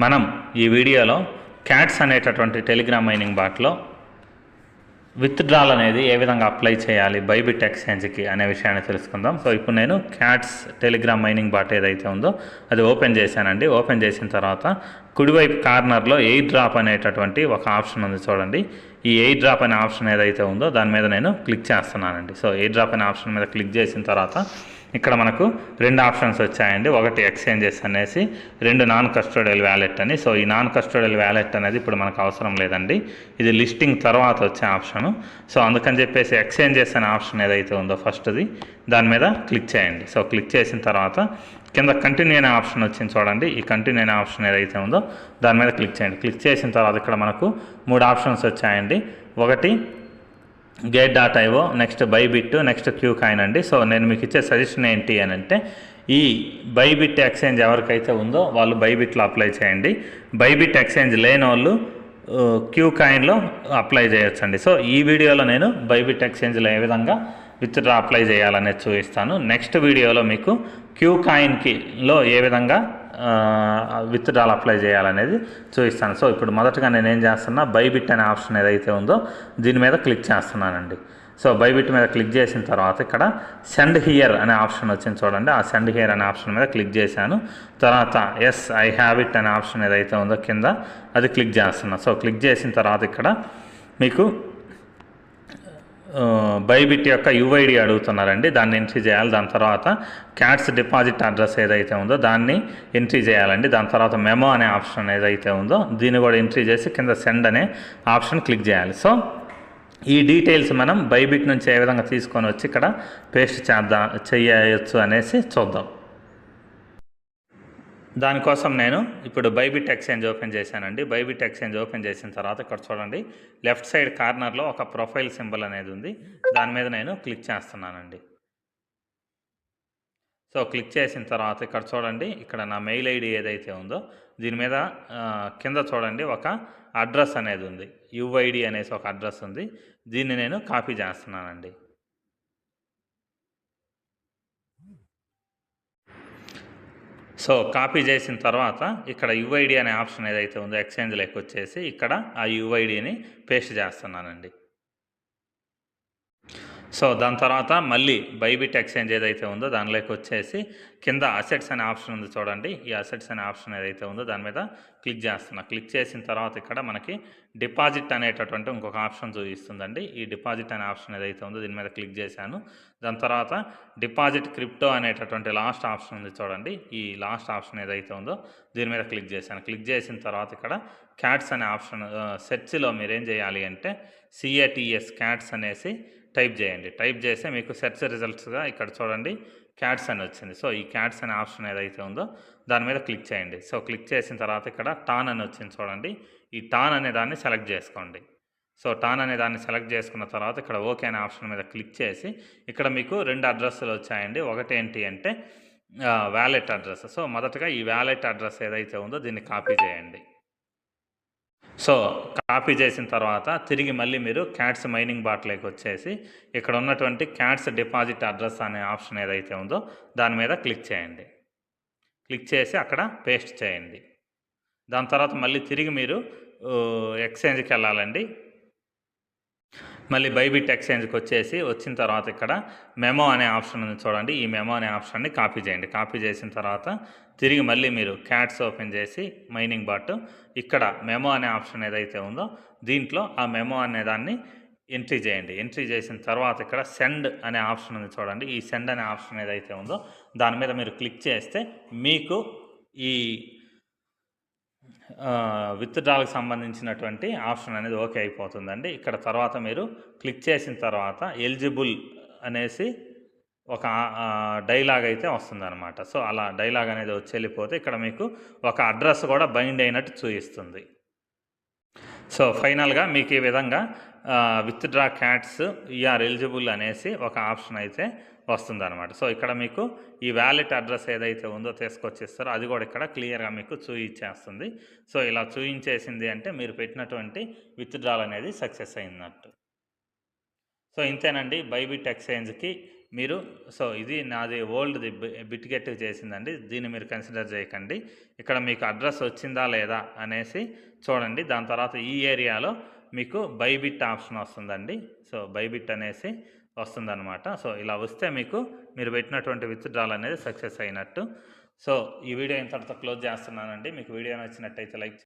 మనం ఈ వీడియోలో క్యాట్స్ అనేటటువంటి టెలిగ్రామ్ మైనింగ్ బాట్లో విత్డ్రాల్ అనేది ఏ విధంగా అప్లై చేయాలి బైబిట్ ఎక్స్చేంజ్కి అనే విషయాన్ని తెలుసుకుందాం. సో ఇప్పుడు నేను క్యాట్స్ టెలిగ్రామ్ మైనింగ్ బాట్ ఏదైతే ఉందో అది ఓపెన్ చేశానండి. ఓపెన్ చేసిన తర్వాత కుడివైపు కార్నర్లో ఎయిర్ డ్రాప్ అనేటటువంటి ఒక ఆప్షన్ ఉంది చూడండి. ఈ ఎయిర్ డ్రాప్ అనే ఆప్షన్ ఏదైతే ఉందో దాని మీద నేను క్లిక్ చేస్తున్నానండి. సో ఎయిర్ డ్రాప్ అనే ఆప్షన్ మీద క్లిక్ చేసిన తర్వాత ఇక్కడ మనకు రెండు ఆప్షన్స్ వచ్చాయండి. ఒకటి ఎక్స్చేంజెస్ అనేసి, రెండు నాన్ కస్టోడియల్ వ్యాలెట్ అని. సో ఈ నాన్ కస్టోడియల్ వ్యాలెట్ అనేది ఇప్పుడు మనకు అవసరం లేదండి, ఇది లిస్టింగ్ తర్వాత వచ్చే ఆప్షను. సో అందుకని చెప్పేసి ఎక్స్చేంజెస్ అనే ఆప్షన్ ఏదైతే ఉందో ఫస్ట్ది దాని మీద క్లిక్ చేయండి. సో క్లిక్ చేసిన తర్వాత కింద కంటిన్యూ అనే ఆప్షన్ వచ్చింది చూడండి. ఈ కంటిన్యూ అనే ఆప్షన్ ఏదైతే ఉందో దాని మీద క్లిక్ చేయండి. క్లిక్ చేసిన తర్వాత ఇక్కడ మనకు మూడు ఆప్షన్స్ వచ్చాయండి. ఒకటి Gate.io, నెక్స్ట్ బైబిట్, నెక్స్ట్ క్యూకాయిన్ అండి. సో నేను మీకు ఇచ్చే సజెషన్ ఏంటి అని అంటే, ఈ బైబిట్ ఎక్స్చేంజ్ ఎవరికైతే ఉందో వాళ్ళు బైబిట్లో అప్లై చేయండి. బైబిట్ ఎక్స్చేంజ్ లేని వాళ్ళు క్యూకాయిన్లో అప్లై చేయొచ్చండి. సో ఈ వీడియోలో నేను బైబిట్ ఎక్స్చేంజ్లో ఏ విధంగా విత్డ్రా అప్లై చేయాలనేది చూపిస్తాను. నెక్స్ట్ వీడియోలో మీకు క్యూకాయిన్లో ఏ విధంగా విత్డ్రాల్ అప్లై చేయాలనేది చూపిస్తాను. సో ఇప్పుడు మొదటగా నేను ఏం చేస్తున్నా, బైబిట్ అనే ఆప్షన్ ఏదైతే ఉందో దీని మీద క్లిక్ చేస్తున్నానండి. సో బైబిట్ మీద క్లిక్ చేసిన తర్వాత ఇక్కడ సెండ్ హియర్ అనే ఆప్షన్ వచ్చింది చూడండి. ఆ సెండ్ హియర్ అనే ఆప్షన్ మీద క్లిక్ చేశాను. తర్వాత ఎస్ ఐ హ్యావ్ ఇట్ అనే ఆప్షన్ ఏదైతే ఉందో కింద అది క్లిక్ చేస్తున్నా. సో క్లిక్ చేసిన తర్వాత ఇక్కడ మీకు బైబిట్ యొక్క యూఐడి అడుగుతున్నారండి, దాన్ని ఎంట్రీ చేయాలి. దాని తర్వాత క్యాట్స్ డిపాజిట్ అడ్రస్ ఏదైతే ఉందో దాన్ని ఎంట్రీ చేయాలండి. దాని తర్వాత మెమో అనే ఆప్షన్ ఏదైతే ఉందో దీన్ని కూడా ఎంట్రీ చేసి కింద సెండ్ అనే ఆప్షన్ క్లిక్ చేయాలి. సో ఈ డీటెయిల్స్ మనం బైబిట్ నుంచి ఏ విధంగా తీసుకొని వచ్చి ఇక్కడ పేస్ట్ చేయొచ్చు అనేసి చూద్దాం. దానికోసం నేను ఇప్పుడు బైబిట్ ఎక్స్చేంజ్ ఓపెన్ చేశానండి. బైబిట్ ఎక్స్చేంజ్ ఓపెన్ చేసిన తర్వాత ఇక్కడ చూడండి లెఫ్ట్ సైడ్ కార్నర్లో ఒక ప్రొఫైల్ సింబల్ అనేది ఉంది, దాని మీద నేను క్లిక్ చేస్తున్నానండి. సో క్లిక్ చేసిన తర్వాత ఇక్కడ చూడండి ఇక్కడ నా మెయిల్ ఐడి ఏదైతే ఉందో దీని మీద కింద చూడండి ఒక అడ్రస్ అనేది ఉంది, యుఐడి అనేసి ఒక అడ్రస్ ఉంది. దీన్ని నేను కాపీ చేస్తున్నానండి. సో కాపీ చేసిన తర్వాత ఇక్కడ యుఐడి అనే ఆప్షన్ ఏదైతే ఉందో ఎక్స్చేంజ్లోకి వచ్చేసి ఇక్కడ ఆ యుఐడిని పేస్ట్ చేస్తున్నానండి. సో దాని తర్వాత మళ్ళీ బైబిట్ ఎక్స్చేంజ్ ఏదైతే ఉందో దానిలోకి వచ్చేసి కింద అసెట్స్ అనే ఆప్షన్ ఉంది చూడండి. ఈ అసెట్స్ అనే ఆప్షన్ ఏదైతే ఉందో దాని మీద క్లిక్ చేస్తున్నా. క్లిక్ చేసిన తర్వాత ఇక్కడ మనకి డిపాజిట్ అనేటటువంటి ఇంకొక ఆప్షన్ చూపిస్తుందండి. ఈ డిపాజిట్ అనే ఆప్షన్ ఏదైతే ఉందో దీని మీద క్లిక్ చేశాను. దాని తర్వాత డిపాజిట్ క్రిప్టో అనేటటువంటి లాస్ట్ ఆప్షన్ ఉంది చూడండి. ఈ లాస్ట్ ఆప్షన్ ఏదైతే ఉందో దీని మీద క్లిక్ చేశాను. క్లిక్ చేసిన తర్వాత ఇక్కడ క్యాట్స్ అనే ఆప్షన్ సెర్చ్లో మీరు ఏం చేయాలి అంటే CATS క్యాట్స్ అనేసి టైప్ చేయండి. టైప్ చేస్తే మీకు సెర్చ్ రిజల్ట్స్గా ఇక్కడ చూడండి క్యాట్స్ అని వచ్చింది. సో ఈ క్యాట్స్ అనే ఆప్షన్ ఏదైతే ఉందో దాని మీద క్లిక్ చేయండి. సో క్లిక్ చేసిన తర్వాత ఇక్కడ టాన్ అని వచ్చింది చూడండి. ఈ టాన్ అనే దాన్ని సెలెక్ట్ చేసుకోండి. సో టాన్ అనే దాన్ని సెలెక్ట్ చేసుకున్న తర్వాత ఇక్కడ ఓకే అనే ఆప్షన్ మీద క్లిక్ చేసి ఇక్కడ మీకు రెండు అడ్రస్లు వచ్చాయండి. ఒకటి ఏంటి అంటే వ్యాలెట్ అడ్రస్. సో మొదటగా ఈ వ్యాలెట్ అడ్రస్ ఏదైతే ఉందో దీన్ని కాపీ చేయండి. సో కాపీ చేసిన తర్వాత తిరిగి మళ్ళీ మీరు క్యాట్స్ మైనింగ్ బాట్లోకి వచ్చేసి ఇక్కడ ఉన్నటువంటి క్యాట్స్ డిపాజిట్ అడ్రస్ అనే ఆప్షన్ ఏదైతే ఉందో దాని మీద క్లిక్ చేయండి. క్లిక్ చేసి అక్కడ పేస్ట్ చేయండి. దాని తర్వాత మళ్ళీ తిరిగి మీరు ఎక్స్చేంజ్కి వెళ్ళాలండి. మళ్ళీ బైబిట్ ఎక్స్చేంజ్కి వచ్చిన తర్వాత ఇక్కడ మెమో అనే ఆప్షన్ ఉంది చూడండి. ఈ మెమో అనే ఆప్షన్ని కాపీ చేయండి. కాపీ చేసిన తర్వాత తిరిగి మళ్ళీ మీరు క్యాట్స్ ఓపెన్ చేసి మైనింగ్ బాట్ ఇక్కడ మెమో అనే ఆప్షన్ ఏదైతే ఉందో దీంట్లో ఆ మెమో అనే దాన్ని ఎంట్రీ చేయండి. ఎంట్రీ చేసిన తర్వాత ఇక్కడ సెండ్ అనే ఆప్షన్ ఉంది చూడండి. ఈ సెండ్ అనే ఆప్షన్ ఏదైతే ఉందో దాని మీద మీరు క్లిక్ చేస్తే మీకు ఈ విత్డ్రాల్కి సంబంధించినటువంటి ఆప్షన్ అనేది ఓకే అయిపోతుందండి. ఇక్కడ తర్వాత మీరు క్లిక్ చేసిన తర్వాత ఎలిజిబుల్ అనేసి ఒక డైలాగ్ అయితే వస్తుందన్నమాట. సో అలా డైలాగ్ అనేది వచ్చి వెళ్ళిపోతే ఇక్కడ మీకు ఒక అడ్రస్ కూడా బైండ్ అయినట్టు చూపిస్తుంది. సో ఫైనల్గా మీకు ఈ విధంగా విత్డ్రా క్యాట్స్ ఈఆర్ ఎలిజిబుల్ అనేసి ఒక ఆప్షన్ అయితే వస్తుందన్నమాట. సో ఇక్కడ మీకు ఈ వ్యాలెట్ అడ్రస్ ఏదైతే ఉందో తీసుకొచ్చిస్తారో అది కూడా ఇక్కడ క్లియర్గా మీకు చూపించేస్తుంది. సో ఇలా చూపించేసింది అంటే మీరు పెట్టినటువంటి విత్డ్రాల్ అనేది సక్సెస్ అయినట్టు. సో ఇంతేనండి బైబిట్ ఎక్స్చేంజ్కి మీరు సో ఇది నాది ఓల్డ్ది బిట్గెట్ చేసిందండి, దీన్ని మీరు కన్సిడర్ చేయకండి. ఇక్కడ మీకు అడ్రస్ వచ్చిందా లేదా అనేసి చూడండి. దాని తర్వాత ఈ ఏరియాలో మీకు బైబిట్ ఆప్షన్ వస్తుందండి. సో బైబిట్ అనేసి వస్తుందన్నమాట. సో ఇలా వస్తే మీకు మీరు పెట్టినటువంటి విత్డ్రాల్ అనేది సక్సెస్ అయినట్టు. సో ఈ వీడియో ఇంతటితో క్లోజ్ చేస్తున్నానండి. మీకు వీడియో నచ్చినట్టయితే లైక్